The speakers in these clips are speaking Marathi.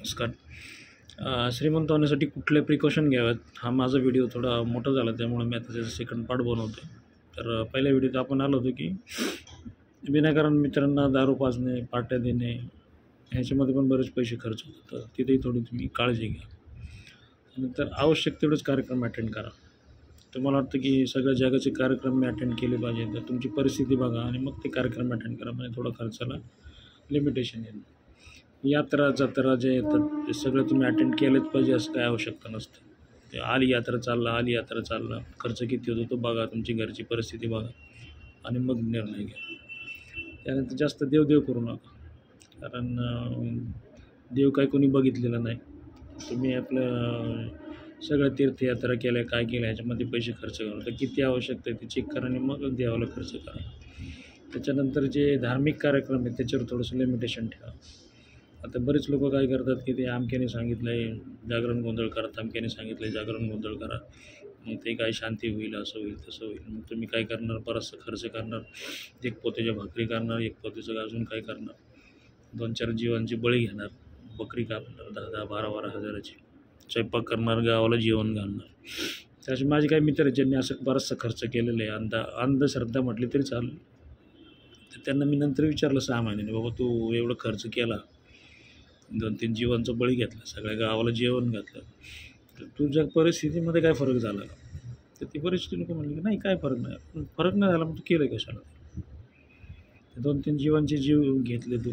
नमस्कार. श्रीमंत होण्यासाठी कुठले प्रिकॉशन घ्याव्यात हा माझा व्हिडिओ थोडा मोठा झाला, त्यामुळे मी आता त्याचा सेकंड पार्ट बनवतो आहे. तर पहिल्या व्हिडिओत आपण आलो होतो की विनाकारण मित्रांना दारू पाजणे, पार्ट्या देणे ह्याच्यामध्ये पण बरेच पैसे खर्च होतात. तर तिथेही थोडी तुम्ही काळजी घ्या. नंतर आवश्यक तेवढेच कार्यक्रम अटेंड करा. तुम्हाला वाटतं की सगळ्या जगाचे कार्यक्रम मी अटेंड केले पाहिजे, तर तुमची परिस्थिती बघा आणि मग ते कार्यक्रम अटेंड करा. म्हणजे थोडं खर्चाला लिमिटेशन येईल. यात्रा जत्रा जे येतात ते सगळं तुम्ही अटेंड केलेच पाहिजे असं काही आवश्यकता नसते. ते आली यात्रा चालला खर्च किती होतो तो बघा, तुमची घरची परिस्थिती बघा आणि मग निर्णय घ्या. त्यानंतर जास्त देव करू नका, कारण देव काही कोणी बघितलेला नाही. तुम्ही आपलं सगळ्या तीर्थयात्रा केल्या, काय केलं ह्याच्यामध्ये पैसे खर्च करा, तर किती आवश्यकता आहे ते चेक करा आणि मग देवाला खर्च करा. त्याच्यानंतर जे धार्मिक कार्यक्रम आहेत त्याच्यावर थोडंसं लिमिटेशन ठेवा. आता बरेच लोक काय करतात की ते अमक्याने सांगितलं आहे जागरण गोंधळ करा, तमक्याने सांगितलं आहे जागरण गोंधळ करा, मग ते काय शांती होईल, असं होईल तसं होईल. मग तुम्ही काय करणार, बराचसा खर्च करणार, एक पोत्याच्या भाकरी करणार, एक पोत्याचं अजून काय करणार, 2-4 जीवांची बळी घेणार, बकरी कापणार 10-10, 12-12 हजाराची, स्वयंपाक करणार, गावाला जेवण घालणार. त्याचे माझे काही मित्र आहेत ज्यांनी असं बराचसा खर्च केलेला आहे. अंधश्रद्धा म्हटली तरी चालेल. तर त्यांना मी नंतर विचारलं 6 महिन्याने, बाबा तू एवढं खर्च केला, 2-3 जीवांचा बळी घेतला, सगळ्या गावाला जेवण घातलं, तर तुझ्या परिस्थितीमध्ये काय फरक झाला का? तर ती बरीचशी लोकं म्हणली की नाही काय फरक नाही. पण फरक नाही झाला, मग तू केलं कशाला? 2-3 जीवांचे जीव घेतले तू,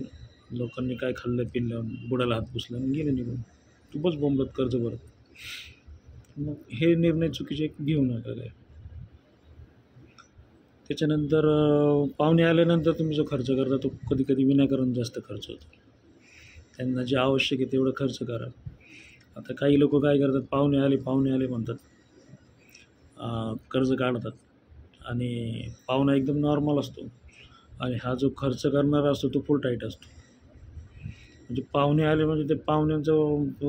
लोकांनी काय खाल्लं पिल्लं, बुडाला हात पुसला आणि गेले निघून. तू बस बोंबलत कर्ज भरत. मग हे निर्णय चुकीचे घेऊ नका काय. त्याच्यानंतर पाहुणे आल्यानंतर तुम्ही जो खर्च करता तो कधी विनाकारण जास्त खर्च होतो. त्यांना जे आवश्यक आहे तेवढं खर्च करा. आता काही लोक काय करतात, पाहुणे आले म्हणतात, कर्ज काढतात आणि पाहुणा एकदम नॉर्मल असतो आणि हा जो खर्च करणारा असतो तो फुल टाईट असतो. म्हणजे पाहुणे आले म्हणजे ते पाहुण्यांचं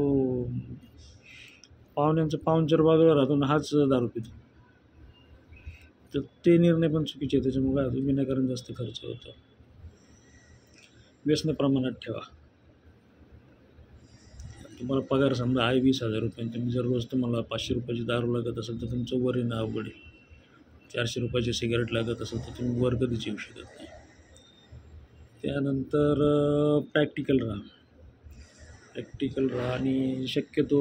पाहुणचार बाजूला राहतो आणि हाच दारू पितो. तर ते निर्णय पण चुकीचे आहे. त्याच्यामुळे काय होतं, विनाकारण जास्त खर्च होतो. व्यसन प्रमाणात ठेवा. तुम्हाला पगार समजा आहे 20,000 रुपये, तुम्ही जर रोज तुम्हाला 500 रुपयाची दारू लागत असेल तर तुमचं वर येणं अवघड आहे. 400 रुपयाची सिगारेट लागत असेल तर तुम्ही वर कधीच येऊ शकत नाही. त्यानंतर प्रॅक्टिकल राहा आणि शक्यतो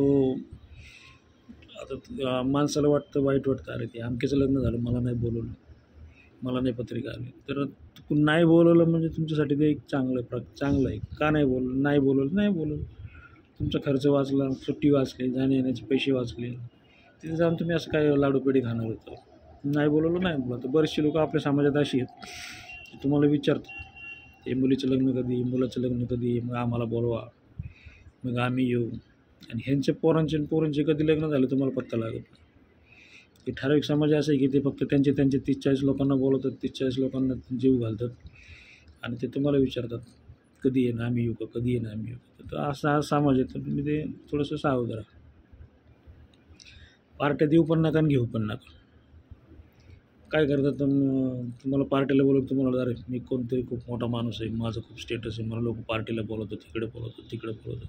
आता माणसाला वाईट वाटतं, अरे ते अमक्याचं लग्न झालं, मला नाही बोलवलं, मला नाही पत्रिका आली. तर नाही बोलवलं म्हणजे तुमच्यासाठी ते एक चांगलं आहे. का नाही बोलवलं, तुमचा खर्च वाचला, सुट्टी वाचली, जाण्या येण्याचे पैसे वाचले. तिथे जाऊन तुम्ही असं काय लाडूपेढी खाणार होतं. नाही बोलवलं. तर बरेचसे लोक आपल्या समाजात अशी आहेत की तुम्हाला विचारतात, ते मुलीचं लग्न कधी, मुलाचं लग्न कधी, मग आम्हाला बोलवा, मग आम्ही येऊ. आणि ह्यांच्या पोरांचे कधी लग्न झालं तुम्हाला पत्ता लागत नाही. हे ठराविक समाज असं आहे की ते फक्त त्यांचे 30-40 लोकांना बोलवतात, 30-40 लोकांना जीव घालतात आणि ते तुम्हाला विचारतात कधी येणं आम्ही येऊ का. तर असा हा समाज आहे. तर तुम्ही ते थोडंसं सावध राहा. पार्ट्या देऊ पण नका आणि घेऊ पण नका. काय करतात, तुम्हाला पार्टीला बोलवतो, तुम्हाला अरे मी कोणतरी खूप मोठा माणूस आहे, माझं खूप स्टेटस आहे, मला लोक पार्टीला बोलवतात, तिकडे बोलवतात.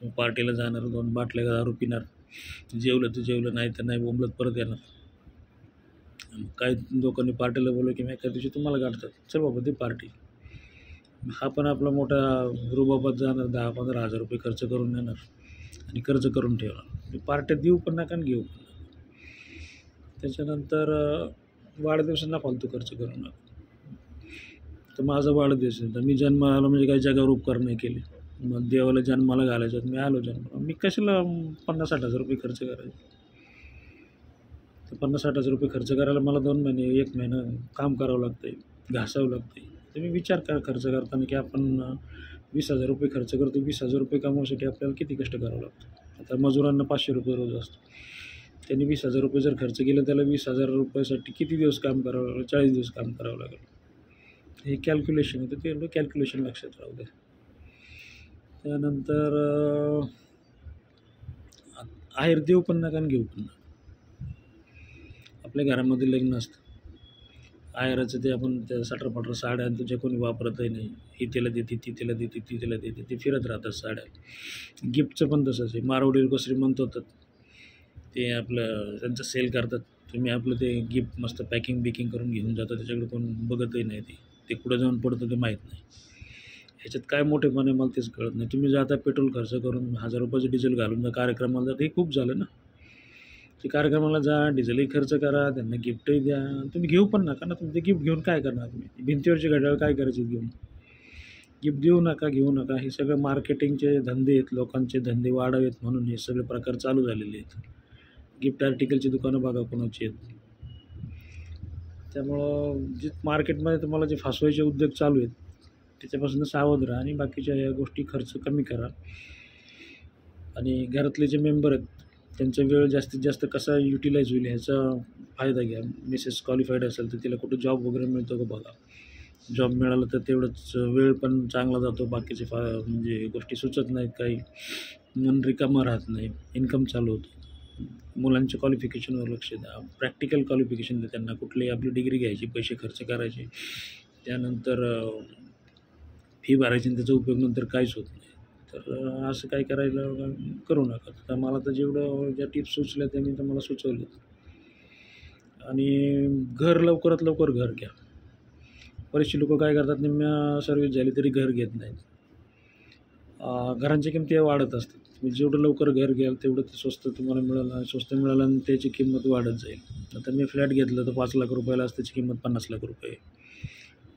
तुम्ही पार्टीला जाणार, 2 बाटल्या दारू पिणार, जेवलं नाही तर नाही, बोंबलत परत येणार. काही लोकांनी पार्टीला बोलवलं की एका दिवशी तुम्हाला काढतात, चल बाबा ते पार्टी. हा पण आपला मोठा रुबाबात जाणार, 10-15 हजार रुपये खर्च करून येणार आणि कर्ज करून ठेवणार. पार्ट्या देऊ पण नका आणि घेऊ पण नका. त्याच्यानंतर वाढदिवसांना फालतू खर्च करू नका. तर माझा वाढदिवस आहे, तर मी जन्माला म्हणजे काही जगावर उपकार नाही केले, मग देवाला जन्माला घालायच्यात, मी आलो जन्माला, मी कशाला 50-60 हजार रुपये खर्च करायचे. तर 50-60 हजार रुपये खर्च करायला मला 2 महिने 1 महिना काम करावं लागतं आहे, घासावं लागतं आहे. तुम्ही विचार करा खर्च करताना की आपण 20,000 रुपये खर्च करतो. 20,000 रुपये कमवण्यासाठी आपल्याला किती कष्ट करावं लागतं. आता मजुरांना 500 रुपये रोज असतो. त्यांनी 20,000 रुपये जर खर्च केले, त्याला 20,000 रुपयासाठी किती दिवस काम करावं लागेल? 40 दिवस काम करावं लागेल. हे कॅल्क्युलेशन आहे, तर ते कॅल्क्युलेशन लक्षात राहू द्या. त्यानंतर आहेर देऊ पण नका आणि घेऊ पण नका. आपल्या घरामध्ये लग्न असतं आहेराचं ते आपण त्या सटरफटर साड्या आणि तुझ्या कोणी वापरतही नाही, ही त्याला देते, ती त्याला देते, ती त्याला देते, ते फिरत राहतात साड्या. गिफ्टचं पण तसंच आहे. मारवाडी लोकं श्रीमंत होतात, ते आपलं त्यांचं सेल करतात. तुम्ही आपलं ते गिफ्ट मस्त पॅकिंग बिकिंग करून घेऊन जाता, त्याच्याकडे कोण बघतही नाही. ते कुठं जाऊन पडतं ते माहीत नाही. ह्याच्यात काय मोठेपण आहे मला तेच कळत नाही. तुम्ही जाता पेट्रोल खर्च करून ₹1000 डिझेल घालून जर कार्यक्रमाला जाता, हे खूप झालं ना. ते कार्यक्रमाला जा, डिझेलही खर्च करा, त्यांना गिफ्टही द्या. तुम्ही घेऊ पण नका ना. तुम्ही ते गिफ्ट घेऊन काय करणार तुम्ही? भिंतीवरची घड्याळ काय करायची घेऊन? गिफ्ट देऊ नका, घेऊ नका. हे सगळं मार्केटिंगचे धंदे आहेत, लोकांचे धंदे वाढावेत म्हणून हे सगळे प्रकार चालू झालेले आहेत. गिफ्ट आर्टिकलची दुकानं बघा कोणाची आहेत. त्यामुळं जे मार्केटमध्ये तुम्हाला जे फसवायचे उद्योग चालू आहेत, त्याच्यापासून सावध राहा आणि बाकीच्या ह्या गोष्टी खर्च कमी करा. आणि घरातले जे मेंबर आहेत, त्यांचा वेळ जास्तीत जास्त कसा युटिलाइज होईल ह्याचा फायदा घ्या. मिसेस क्वालिफाईड असेल तर तिला कुठं जॉब वगैरे मिळतो का बघा. जॉब मिळाला तर तेवढंच वेळ पण चांगला जातो. बाकीचे म्हणजे गोष्टी सुचत नाहीत, काही मन रिकामं राहत नाही, इन्कम चालू होतं. मुलांच्या क्वालिफिकेशनवर लक्ष द्या. प्रॅक्टिकल क्वालिफिकेशन द्या त्यांना. कुठलीही आपली डिग्री घ्यायची, पैसे खर्च करायचे, त्यानंतर फी भरायची आणि त्याचा उपयोग नंतर काहीच होत नाही. तर असं काय करायला करू नका. तर मला तर जेवढं ज्या टिप्स सुचल्या त्या मी तुम्हाला सुचवल्यात. आणि लवकरात लवकर घर घ्या. बरेचसे लोकं काय करतात, निम्म्या सर्व्हिस झाली तरी घर घेत नाहीत. घरांच्या किमती वाढत असतात. तुम्ही जेवढं लवकर घर घ्याल तेवढं ते स्वस्त तुम्हाला मिळालं, स्वस्त मिळालं आणि त्याची किंमत वाढत जाईल. आता मी फ्लॅट घेतलं तर ₹5,00,000 आज त्याची किंमत ₹50,00,000.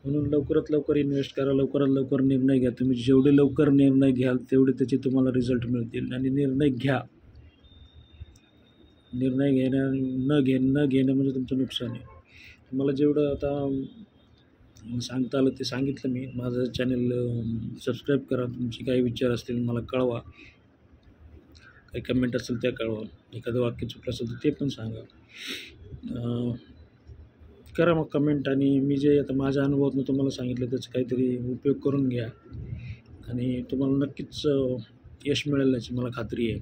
म्हणून लवकरात लवकर इन्व्हेस्ट करा, लवकरात लवकर निर्णय घ्या. तुम्ही जेवढे लवकर निर्णय घ्याल तेवढे त्याचे तुम्हाला रिझल्ट मिळतील. आणि निर्णय घ्या. निर्णय न घेणं म्हणजे तुमचं नुकसान आहे. मला जेवढं आता सांगता आलं ते सांगितलं मी. माझं चॅनल सबस्क्राईब करा. तुमचे काही विचार असतील मला कळवा, काही कमेंट असेल त्या कळवा, एखादं वाक्य चुकलं असेल तर ते पण सांगा. करा मग कमेंट. आणि मी जे आता माझ्या अनुभवातून तुम्हाला सांगितलं त्याचा काहीतरी उपयोग करून घ्या आणि तुम्हाला नक्कीच यश मिळेल याची मला खात्री आहे.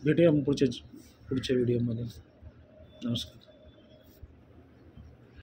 भेटूया मग पुढच्या व्हिडिओमध्ये. नमस्कार.